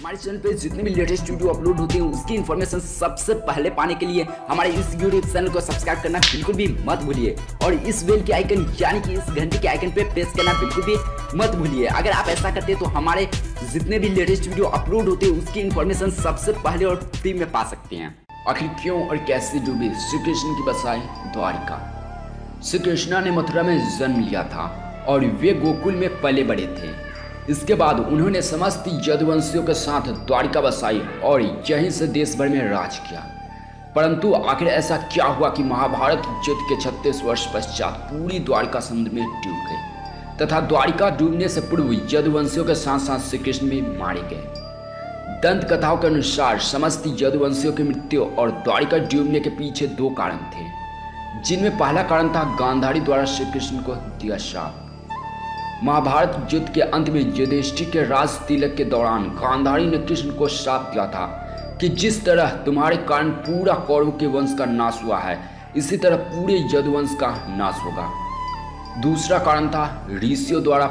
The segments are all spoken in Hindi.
हमारे चैनल पे जितने भी लेटेस्ट वीडियो अपलोड होते हैं उसकी इन्फॉर्मेशन सबसे पहले पाने के लिए हमारे इस यूट्यूब चैनल को सब्सक्राइब करना बिल्कुल भी मत भूलिए और इस बेल के आइकन यानी कि इस घंटे के आइकन पे प्रेस करना बिल्कुल भी मत भूलिए। अगर आप ऐसा करते हैं तो हमारे जितने भी लेटेस्ट वीडियो अपलोड होते हैं उसकी इन्फॉर्मेशन सबसे पहले और फ्री में पा सकते हैं। आखिर क्यों और कैसे डूबी श्री कृष्ण की बसाई द्वारिका। श्री कृष्णा ने मथुरा में जन्म लिया था और वे गोकुल में पले बड़े थे। इसके बाद उन्होंने समस्त यदुवंशियों के साथ द्वारिका बसाई और यहीं से देश भर में राज किया। परंतु आखिर ऐसा क्या हुआ कि महाभारत युद्ध के 36 वर्ष पश्चात पूरी द्वारिका समुद्र में डूब गई तथा द्वारिका डूबने से पूर्व यदुवंशियों के साथ साथ श्री कृष्ण भी मारे गए। दंत कथाओं के अनुसार समस्त यदुवंशियों की मृत्यु और द्वारिका डूबने के पीछे दो कारण थे, जिनमें पहला कारण था गांधारी द्वारा श्री कृष्ण को दिया शाप। महाभारत युद्ध के अंत में युधिष्ठिर के राज तिलक के दौरान गांधारी ने कृष्ण को श्राप दिया था कि जिस तरह तुम्हारे कारण पूरा कौरव के वंश का नाश हुआ है, इसी तरह पूरे यदुवंश का नाश होगा। दूसरा कारण था ऋषियों द्वारा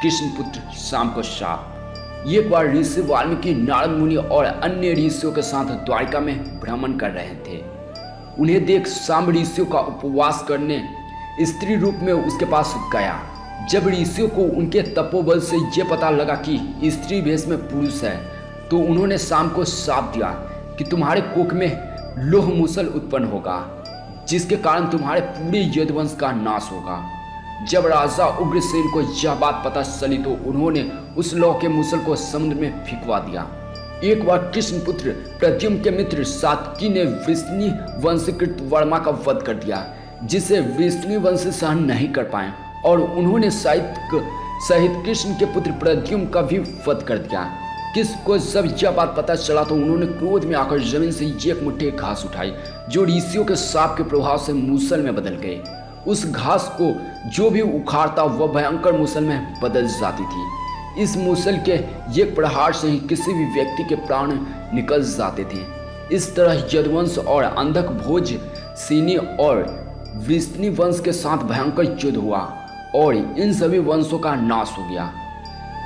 कृष्ण पुत्र शाम को शाप। एक बार ऋषि वाल्मीकि नारद मुनि और अन्य ऋषियों के साथ द्वारिका में भ्रमण कर रहे थे। उन्हें देख शाम ऋषियों का उपवास करने स्त्री रूप में उसके पास गया। जब ऋषियों को उनके तपोबल से ये पता लगा कि स्त्री भेष में पुरुष है, तो उन्होंने शाम को श्राप दिया कि तुम्हारे कोख में लोह मूसल उत्पन्न होगा, जिसके कारण तुम्हारे पूरे यदुवंश का नाश होगा। जब राजा उग्रसेन को यह बात पता चली तो उन्होंने उस लोह के मूसल को समुद्र में फेंकवा दिया। एक बार कृष्ण पुत्र प्रद्युम्न के मित्र सात्विकी ने वृष्णि वंशीकृत वर्मा का वध कर दिया, जिसे वृष्णि वंश सहन नहीं कर पाए और उन्होंने सहित कृष्ण के पुत्र प्रद्युम्न का भी वध कर दिया। कृष्ण को जब यह बात पता चला तो उन्होंने क्रोध में आकर जमीन से एक मुट्ठी घास उठाई, जो ऋषियों के शाप के प्रभाव से मूसल में बदल गए। उस घास को जो भी उखाड़ता वह भयंकर मूसल में बदल जाती थी। इस मूसल के एक प्रहार से ही किसी भी व्यक्ति के प्राण निकल जाते थे। इस तरह यदुवंश और अंधक भोज सीनी और वृष्णि वंश के साथ भयंकर युद्ध हुआ और इन सभी वंशों का नाश हो गया।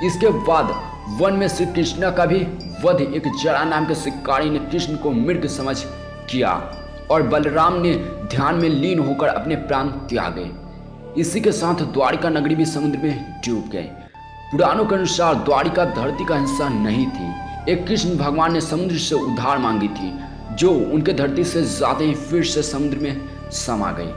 इसके बाद वन में श्री कृष्ण का भी वध एक जरा नाम के शिकारी ने कृष्ण को मृग समझ किया और बलराम ने ध्यान में लीन होकर अपने प्राण त्याग गए। इसी के साथ द्वारिका नगरी भी समुद्र में डूब गए। पुराणों के अनुसार द्वारिका धरती का हिस्सा नहीं थी। एक कृष्ण भगवान ने समुद्र से उधार मांगी थी, जो उनके धरती से जाते ही फिर से समुद्र में समा गई।